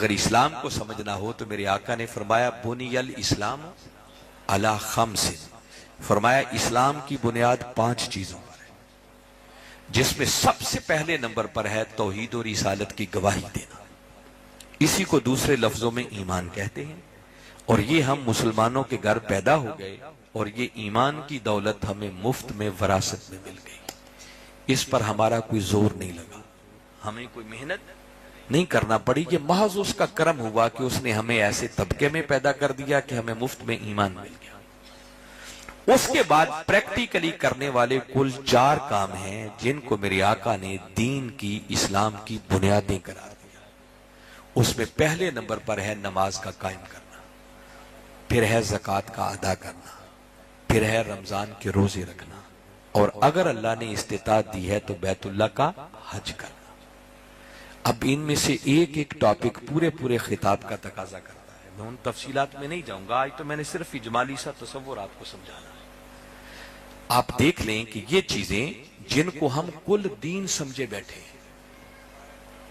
अगर इस्लाम को समझना हो तो मेरे आका ने फरमाया बुनियल इस्लाम अला खम्सिन, फरमाया इस्लाम की बुनियाद 5 चीजों पर है, जिसमें सबसे पहले नंबर पर है तौहीद और रिसालत की गवाही देना। इसी को दूसरे लफ्जों में ईमान कहते हैं। और ये हम मुसलमानों के घर पैदा हो गए और ये ईमान की दौलत हमें मुफ्त में वरासत में मिल गई। इस पर हमारा कोई जोर नहीं लगा, हमें कोई मेहनत नहीं करना पड़ी। ये महज उसका करम हुआ कि उसने हमें ऐसे तबके में पैदा कर दिया कि हमें मुफ्त में ईमान मिल गया। उसके बाद प्रैक्टिकली करने वाले कुल 4 काम हैं जिनको मेरे आका ने दीन की, इस्लाम की बुनियादें करार दिया। उसमें पहले नंबर पर है नमाज का कायम करना, फिर है ज़कात का अदा करना, फिर है रमजान के रोजे रखना, और अगर अल्लाह ने इस्तिताअत दी है तो बैतुल्लाह का हज करना। अब इनमें से एक एक टॉपिक पूरे पूरे खिताब का तकाजा करता है। मैं उन तफसीलात में नहीं जाऊंगा, आज तो मैंने सिर्फ इजमाली सा तसव्वुर आपको समझाना है। आप देख लें कि ये चीजें जिनको हम कुल दीन समझे बैठे हैं,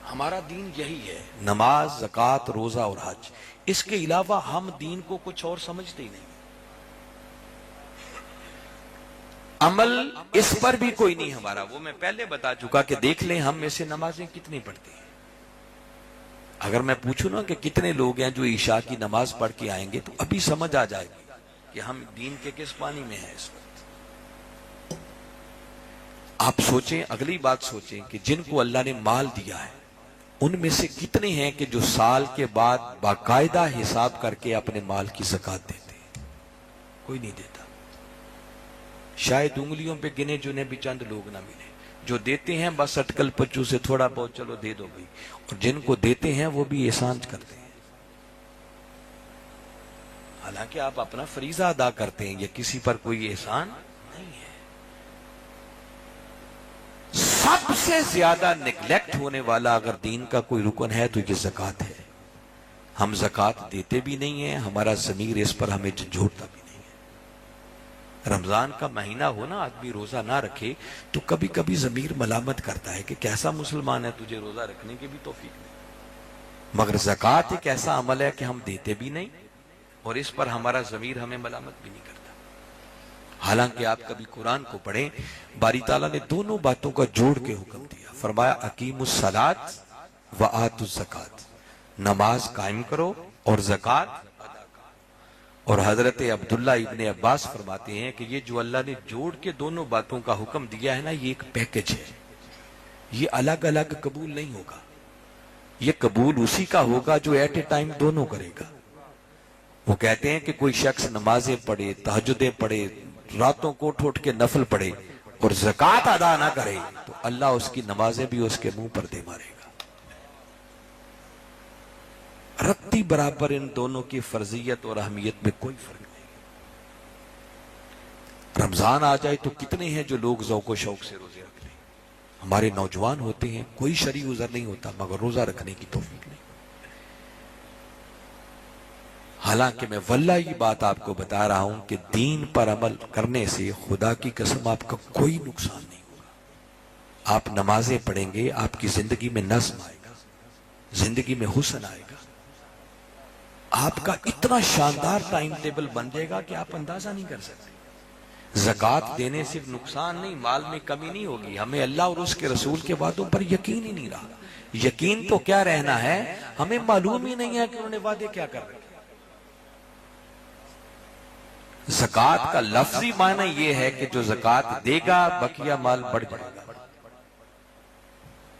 हमारा दीन यही है, नमाज, ज़कात, रोजा और हज। इसके अलावा हम दीन को कुछ और समझते ही नहीं। अमल इस पर भी कोई नहीं हमारा। वो मैं पहले बता चुका कि देख लें हम में से नमाजें कितनी पढ़ते हैं। अगर मैं पूछूं ना कि कितने लोग हैं जो ईशा की नमाज पढ़ के आएंगे, तो अभी समझ आ जाएगी कि हम दीन के किस पानी में हैं इस वक्त। आप सोचें, अगली बात सोचें कि जिनको अल्लाह ने माल दिया है उनमें से कितने हैं कि जो साल के बाद बाकायदा हिसाब करके अपने माल की ज़कात देते हैं? कोई नहीं देता। शायद उंगलियों पे गिने चुने भी चंद लोग ना मिले जो देते हैं, बस अटकल पच्चू से थोड़ा बहुत चलो दे दो भाई। और जिनको देते हैं वो भी एहसान करते हैं। हालांकि आप अपना फरीजा अदा करते हैं, ये किसी पर कोई एहसान नहीं है। सबसे ज्यादा निगलेक्ट होने वाला अगर दीन का कोई रुकन है तो ये ज़कात है। हम ज़कात देते भी नहीं है, हमारा ज़मीर इस पर हमें झंझोड़ता भी नहीं। रमजान का महीना हो ना, आदमी रोजा ना रखे तो कभी कभी ज़मीर मलामत करता है कि कैसा मुसलमान है, तुझे रोजा रखने की भी तौफीक नहीं। मगर ज़कात एक ऐसा अमल है कि हम देते भी नहीं और इस पर हमारा ज़मीर हमें मलामत भी नहीं करता। हालांकि आप कभी कुरान को पढ़ें, बारी ताला ने दोनों बातों का जोड़ के हुक्म दिया। फरमाया अकीमुस सलात व आतुज़ ज़कात, नमाज कायम करो और ज़कात। और हजरत अब्दुल्ला इब्ने अब्बास फरमाते हैं कि ये जो अल्लाह ने जोड़ के दोनों बातों का हुक्म दिया है ना, ये एक पैकेज है। ये अलग अलग कबूल नहीं होगा, ये कबूल उसी का होगा जो एट ए टाइम दोनों करेगा। वो कहते हैं कि कोई शख्स नमाजें पढ़े, तहज्जुदें पढ़े, रातों को उठ उठ के नफल पढ़े और ज़कात अदा ना करे तो अल्लाह उसकी नमाजें भी उसके मुंह पर दे मारेगा। रत्ती बराबर इन दोनों की फर्जियत और अहमियत में कोई फर्क नहीं। रमजान आ जाए तो कितने हैं जो लोग ज़ौक़ व शौक से रोजे रख रहे हैं। हमारे नौजवान होते हैं, कोई शरी गुजर नहीं होता मगर रोजा रखने की तौफीक नहीं। हालांकि मैं वल्लाह ये बात आपको बता रहा हूं कि दीन पर अमल करने से खुदा की कसम आपका कोई नुकसान नहीं होगा। आप नमाजें पढ़ेंगे, आपकी जिंदगी में नज़्म आएगा, जिंदगी में हुस्न आएगा, आपका इतना शानदार टाइम टेबल बन जाएगा कि आप अंदाजा नहीं कर सकते। ज़कात देने से नुकसान नहीं, माल में कमी नहीं होगी। हमें अल्लाह और उसके रसूल के वादों पर यकीन ही नहीं रहा। यकीन तो क्या रहना है, हमें मालूम ही नहीं है कि उन्होंने वादे क्या कर रहे हैं। ज़कात का लफ्जी माना यह है कि जो ज़कात देगा बकिया माल बढ़ जाएगा।